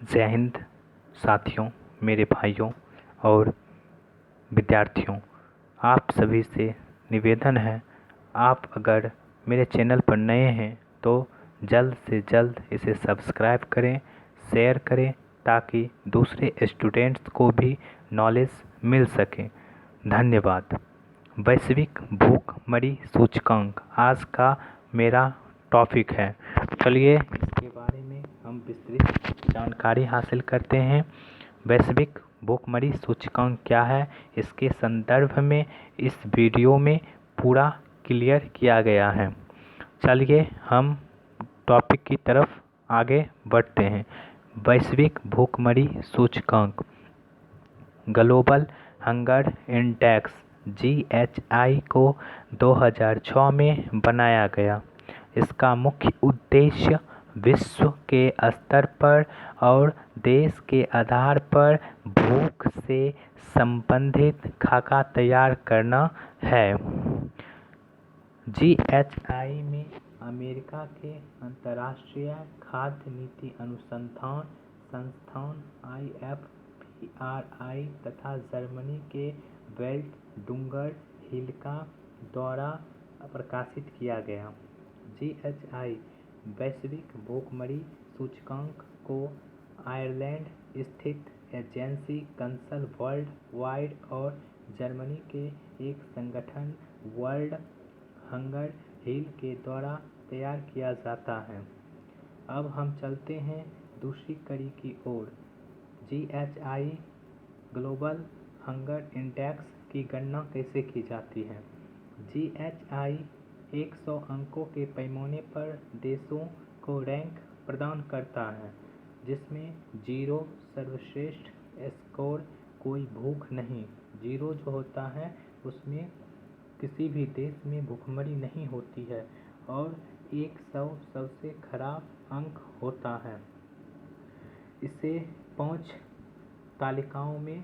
जय हिंद साथियों, मेरे भाइयों और विद्यार्थियों। आप सभी से निवेदन है, आप अगर मेरे चैनल पर नए हैं तो जल्द से जल्द इसे सब्सक्राइब करें, शेयर करें ताकि दूसरे स्टूडेंट्स को भी नॉलेज मिल सके। धन्यवाद। वैश्विक भूखमरी सूचकांक आज का मेरा टॉपिक है। चलिए इसके बारे में हम विस्तृत जानकारी हासिल करते हैं। वैश्विक भूखमरी सूचकांक क्या है, इसके संदर्भ में इस वीडियो में पूरा क्लियर किया गया है। चलिए हम टॉपिक की तरफ आगे बढ़ते हैं। वैश्विक भूखमरी सूचकांक ग्लोबल हंगर इंडेक्स GHI को 2006 में बनाया गया। इसका मुख्य उद्देश्य विश्व के स्तर पर और देश के आधार पर भूख से संबंधित खाका तैयार करना है। GHI में अमेरिका के अंतर्राष्ट्रीय खाद्य नीति अनुसंधान संस्थान IFPRI तथा जर्मनी के वेल्ट डुंगर हिल्का द्वारा प्रकाशित किया गया। GHI वैश्विक भूखमरी सूचकांक को आयरलैंड स्थित एजेंसी कंसल वर्ल्ड वाइड और जर्मनी के एक संगठन वर्ल्ड हंगर हिल के द्वारा तैयार किया जाता है। अब हम चलते हैं दूसरी कड़ी की ओर। GHI ग्लोबल हंगर इंडेक्स की गणना कैसे की जाती है। GHI 100 अंकों के पैमाने पर देशों को रैंक प्रदान करता है, जिसमें 0 सर्वश्रेष्ठ स्कोर, कोई भूख नहीं। 0 जो होता है उसमें किसी भी देश में भूखमरी नहीं होती है और 100 सबसे खराब अंक होता है। इसे 5 तालिकाओं में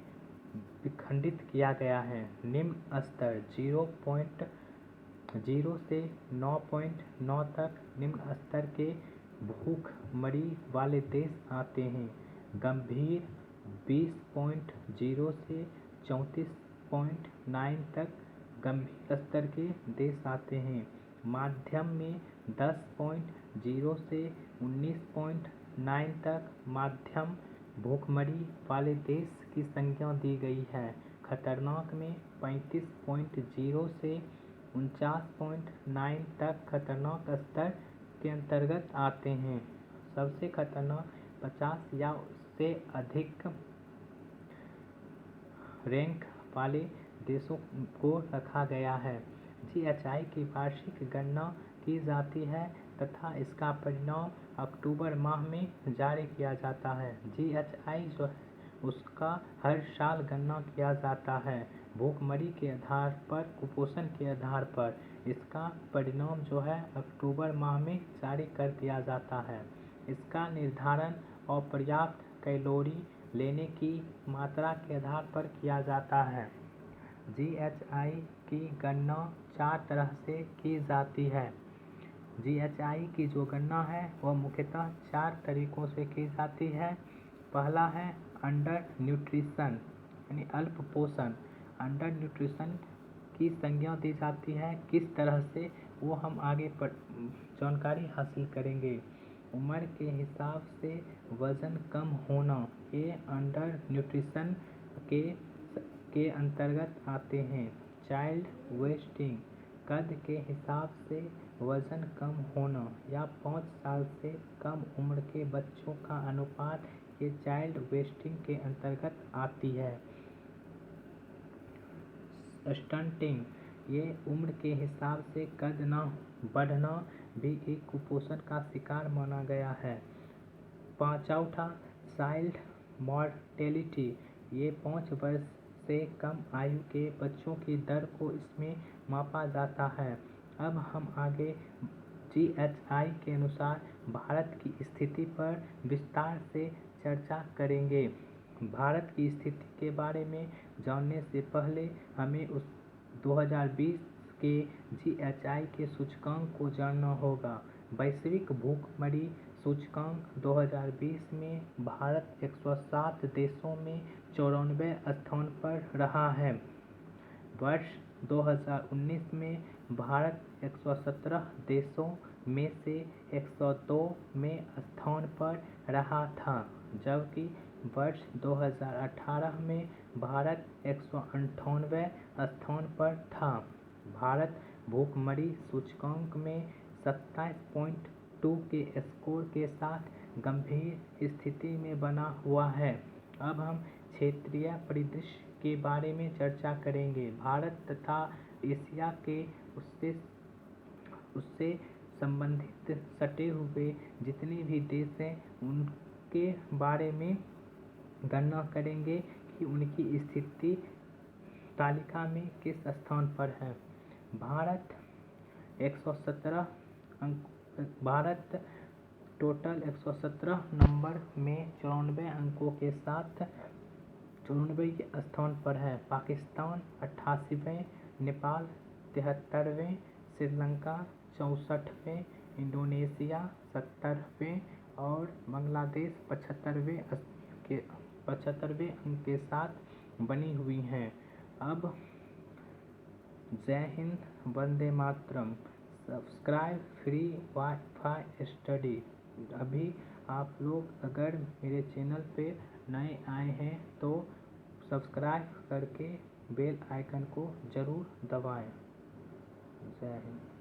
विखंडित किया गया है। निम्न स्तर 0.0 से 9.9 तक निम्न स्तर के भूखमरी वाले देश आते हैं। गंभीर 20.0 से 34.9 तक गंभीर स्तर के देश आते हैं। माध्यम में 10.0 से 19.9 तक मध्यम भूखमरी वाले देश की संख्या दी गई है। खतरनाक में 35.0 से 49.9 तक खतरनाक स्तर के अंतर्गत आते हैं। सबसे खतरनाक 50 या उससे अधिक रैंक वाले देशों को रखा गया है। GHI की वार्षिक गणना की जाती है तथा इसका परिणाम अक्टूबर माह में जारी किया जाता है। GHI जो है उसका हर साल गणना किया जाता है भूखमरी के आधार पर, कुपोषण के आधार पर। इसका परिणाम जो है अक्टूबर माह में जारी कर दिया जाता है। इसका निर्धारण अपर्याप्त कैलोरी लेने की मात्रा के आधार पर किया जाता है। GHI की गणना 4 तरह से की जाती है। GHI की जो गणना है वह मुख्यतः 4 तरीकों से की जाती है। पहला है अंडर न्यूट्रिशन यानी अल्प पोषण। अंडर न्यूट्रिशन की संज्ञा दी जाती है, किस तरह से वो हम आगे जानकारी हासिल करेंगे। उम्र के हिसाब से वज़न कम होना, ये अंडर न्यूट्रिशन के अंतर्गत आते हैं। चाइल्ड वेस्टिंग, कद के हिसाब से वज़न कम होना या 5 साल से कम उम्र के बच्चों का अनुपात, ये चाइल्ड वेस्टिंग के अंतर्गत आती है। स्टंटिंग, ये उम्र के हिसाब से कद न बढ़ना भी एक कुपोषण का शिकार माना गया है। चौथा चाइल्ड मॉर्टेलिटी, ये 5 वर्ष से कम आयु के बच्चों की दर को इसमें मापा जाता है। अब हम आगे GHI के अनुसार भारत की स्थिति पर विस्तार से चर्चा करेंगे। भारत की स्थिति के बारे में जानने से पहले हमें उस 2020 के GHI के सूचकांक को जानना होगा। वैश्विक भूखमरी सूचकांक 2020 में भारत 107 देशों में 94 स्थान पर रहा है। वर्ष 2019 में भारत 117 देशों में से 102 में स्थान पर रहा था, जबकि वर्ष 2018 में भारत 198 स्थान पर था। भारत भूखमरी सूचकांक में 27.2 के स्कोर के साथ गंभीर स्थिति में बना हुआ है। अब हम क्षेत्रीय परिदृश्य के बारे में चर्चा करेंगे। भारत तथा एशिया के उससे संबंधित सटे हुए जितने भी देश हैं उनके बारे में गणना करेंगे कि उनकी स्थिति तालिका में किस स्थान पर है। भारत टोटल 117 नंबर में 94 अंकों के साथ 94वें स्थान पर है। पाकिस्तान 88वें, नेपाल 73वें, श्रीलंका 64वें, इंडोनेशिया 70वें और बांग्लादेश 75वें अंक के साथ बनी हुई हैं। अब जय हिंद, वंदे मातरम। Subscribe free wifi study. अभी आप लोग अगर मेरे चैनल पे नए आए हैं तो सब्सक्राइब करके बेल आइकन को ज़रूर दबाएं। जय हिंद।